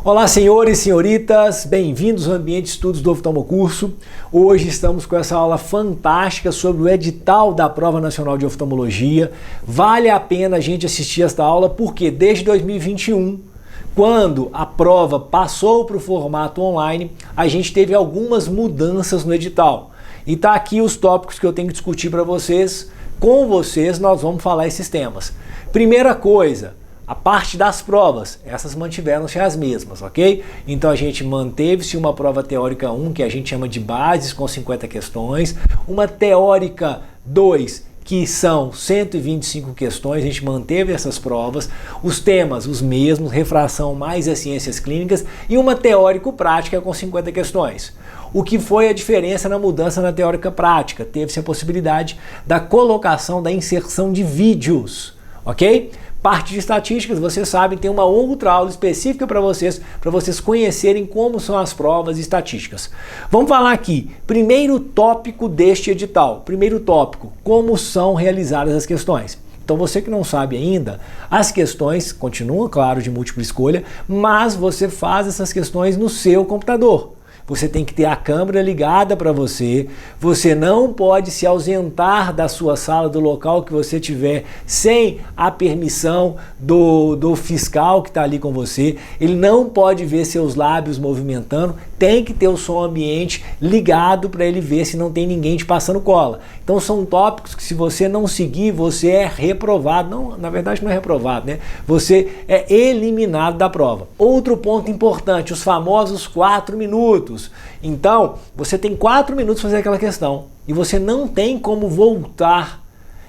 Olá, senhores e senhoritas, bem-vindos ao Ambiente de Estudos do Oftalmocurso. Hoje estamos com essa aula fantástica sobre o edital da Prova Nacional de Oftalmologia. Vale a pena a gente assistir esta aula porque desde 2021, quando a prova passou para o formato online, a gente teve algumas mudanças no edital. E tá aqui os tópicos que eu tenho que discutir para vocês. Com vocês nós vamos falar esses temas. Primeira coisa, a parte das provas, essas mantiveram-se as mesmas, ok? Então a gente manteve-se uma prova teórica 1, que a gente chama de bases, com 50 questões, uma teórica 2, que são 125 questões, a gente manteve essas provas, os temas os mesmos, refração mais as ciências clínicas, e uma teórico-prática com 50 questões. O que foi a diferença na mudança na teórica prática? Teve-se a possibilidade da colocação, da inserção de vídeos, ok? Parte de estatísticas, vocês sabem, tem uma outra aula específica para vocês conhecerem como são as provas e estatísticas. Vamos falar aqui, primeiro tópico deste edital. Primeiro tópico, como são realizadas as questões. Então você que não sabe ainda, as questões continuam, claro, de múltipla escolha, mas você faz essas questões no seu computador. Você tem que ter a câmera ligada para você não pode se ausentar da sua sala, do local que você tiver, sem a permissão do fiscal que está ali com você, ele não pode ver seus lábios movimentando, tem que ter o som ambiente ligado para ele ver se não tem ninguém te passando cola. Então são tópicos que se você não seguir, você é reprovado, não, na verdade não é reprovado, né? Você é eliminado da prova. Outro ponto importante, os famosos 4 minutos. Então, você tem 4 minutos para fazer aquela questão e você não tem como voltar.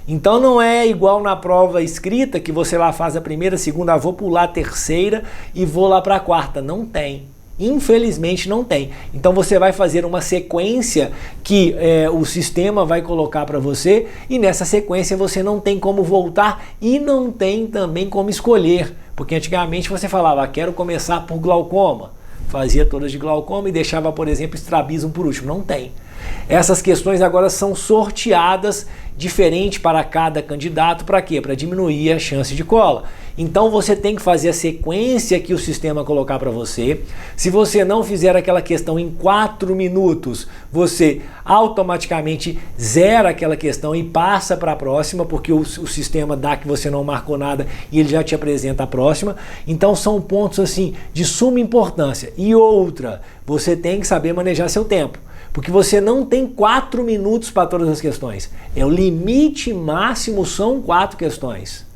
Então não é igual na prova escrita que você lá faz a primeira, a segunda, vou pular a terceira e vou lá para a quarta. Não tem. Infelizmente não tem. Então você vai fazer uma sequência que o sistema vai colocar para você e nessa sequência você não tem como voltar e não tem também como escolher. Porque antigamente você falava, quero começar por glaucoma. Fazia todas de glaucoma e deixava, por exemplo, estrabismo por último. Não tem. Essas questões agora são sorteadas diferente para cada candidato. Para quê? Para diminuir a chance de cola. Então você tem que fazer a sequência que o sistema colocar para você. Se você não fizer aquela questão em 4 minutos, você automaticamente zera aquela questão e passa para a próxima, porque o sistema dá que você não marcou nada e ele já te apresenta a próxima. Então são pontos assim de suma importância. E outra, você tem que saber manejar seu tempo. Porque você não tem 4 minutos para todas as questões. O limite máximo são 4 questões.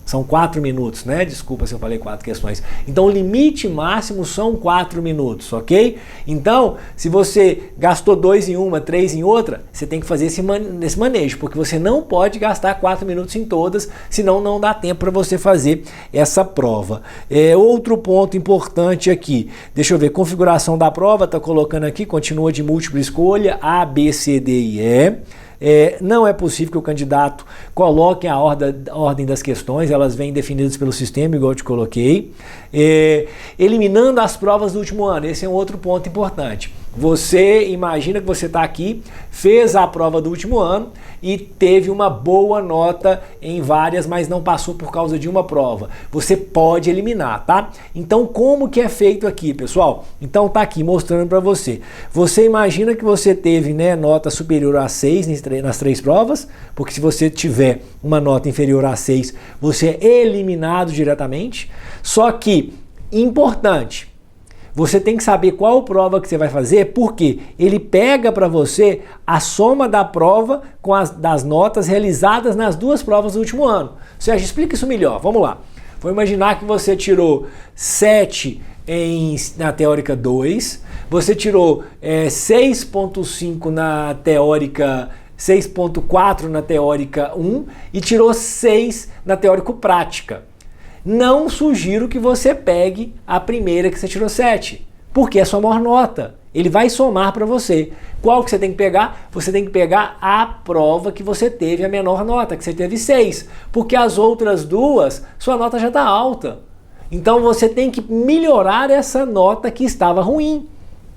São 4 minutos, né? Desculpa se eu falei 4 questões. Então o limite máximo são 4 minutos, ok? Então, se você gastou 2 em uma, 3 em outra, você tem que fazer esse manejo, porque você não pode gastar 4 minutos em todas, senão não dá tempo para você fazer essa prova. Outro ponto importante aqui, deixa eu ver, configuração da prova, tá colocando aqui, continua de múltipla escolha, A, B, C, D e E. Não é possível que o candidato coloque a ordem das questões, elas vêm definidas pelo sistema, igual eu te coloquei. Eliminando as provas do último ano, esse é um outro ponto importante. Você imagina que você está aqui, fez a prova do último ano e teve uma boa nota em várias, mas não passou por causa de uma prova. Você pode eliminar, tá? Então como que é feito aqui, pessoal? Então tá aqui mostrando para você. Você imagina que você teve, né, nota superior a 6 nas 3 provas, porque se você tiver uma nota inferior a 6, você é eliminado diretamente. Só que, importante, você tem que saber qual prova que você vai fazer, porque ele pega para você a soma da prova com das notas realizadas nas 2 provas do último ano. Sérgio, explica isso melhor. Vamos lá. Vou imaginar que você tirou 7 na teórica 2, você tirou 6.5 na teórica 6.4 na teórica 1 e tirou 6 na teórico-prática. Não sugiro que você pegue a primeira que você tirou 7, porque é sua maior nota. Ele vai somar para você. Qual que você tem que pegar? Você tem que pegar a prova que você teve a menor nota, que você teve 6, porque as outras 2, sua nota já está alta. Então você tem que melhorar essa nota que estava ruim,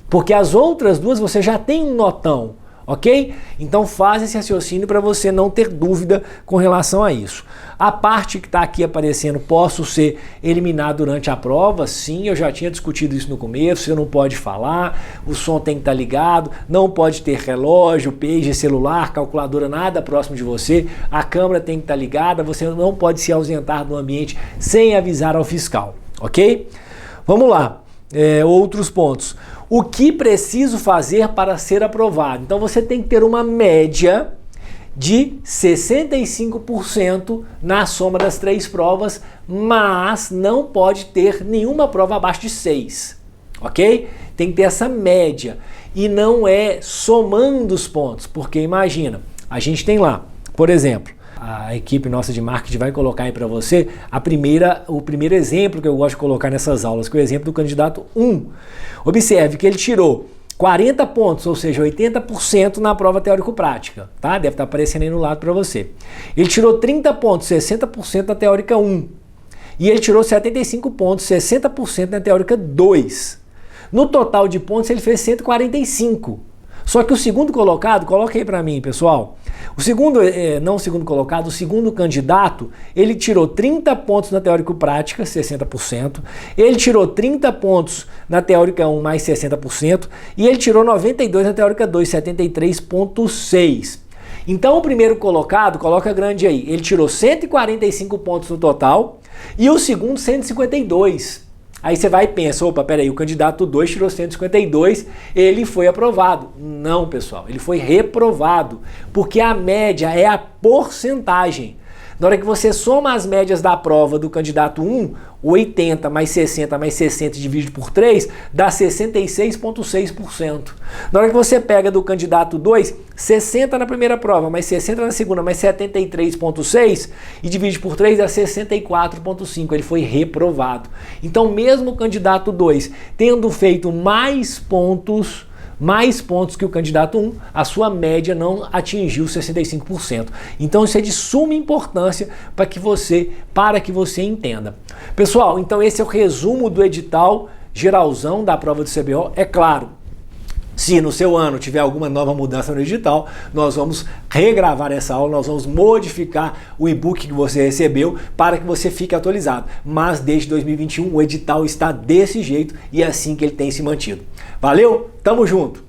porque as outras 2 você já tem um notão. ok? Então faz esse raciocínio para você não ter dúvida com relação a isso. A parte que está aqui aparecendo, posso ser eliminado durante a prova? Sim, eu já tinha discutido isso no começo, você não pode falar, o som tem que estar ligado, não pode ter relógio, pager, celular, calculadora, nada próximo de você, a câmera tem que estar ligada, você não pode se ausentar do ambiente sem avisar ao fiscal, ok? Vamos lá, outros pontos. O que preciso fazer para ser aprovado? Então você tem que ter uma média de 65% na soma das 3 provas, mas não pode ter nenhuma prova abaixo de 6, ok? Tem que ter essa média e não é somando os pontos, porque imagina, a gente tem lá, por exemplo, a equipe nossa de marketing vai colocar aí para você o primeiro exemplo que eu gosto de colocar nessas aulas, que é o exemplo do candidato 1. Observe que ele tirou 40 pontos, ou seja, 80% na prova teórico-prática, tá? Deve estar aparecendo aí no lado para você. Ele tirou 30 pontos, 60% na teórica 1. E ele tirou 75 pontos, 60% na teórica 2. No total de pontos ele fez 145. Só que o segundo colocado, coloca aí para mim, pessoal. O segundo, não o segundo colocado, o segundo candidato, ele tirou 30 pontos na teórico-prática, 60%. Ele tirou 30 pontos na teórica 1, mais 60%. E ele tirou 92 na teórica 2, 73,6%. Então o primeiro colocado, coloca grande aí, ele tirou 145 pontos no total e o segundo 152. Aí você vai e pensa, opa, peraí, o candidato 2 tirou 152, ele foi aprovado. Não, pessoal, ele foi reprovado, porque a média é a porcentagem. Na hora que você soma as médias da prova do candidato 1, 80 mais 60 mais 60 dividido por 3, dá 66,6%. Na hora que você pega do candidato 2, 60 na primeira prova, mais 60 na segunda, mais 73,6 e divide por 3 dá 64,5%. Ele foi reprovado. Então, mesmo o candidato 2 tendo feito mais pontos que o candidato 1, a sua média não atingiu 65%. Então isso é de suma importância para que você entenda. Pessoal, então esse é o resumo do edital geralzão da prova do CBO. É claro, se no seu ano tiver alguma nova mudança no edital, nós vamos regravar essa aula, nós vamos modificar o e-book que você recebeu para que você fique atualizado. Mas desde 2021 o edital está desse jeito e é assim que ele tem se mantido. Valeu? Tamo junto!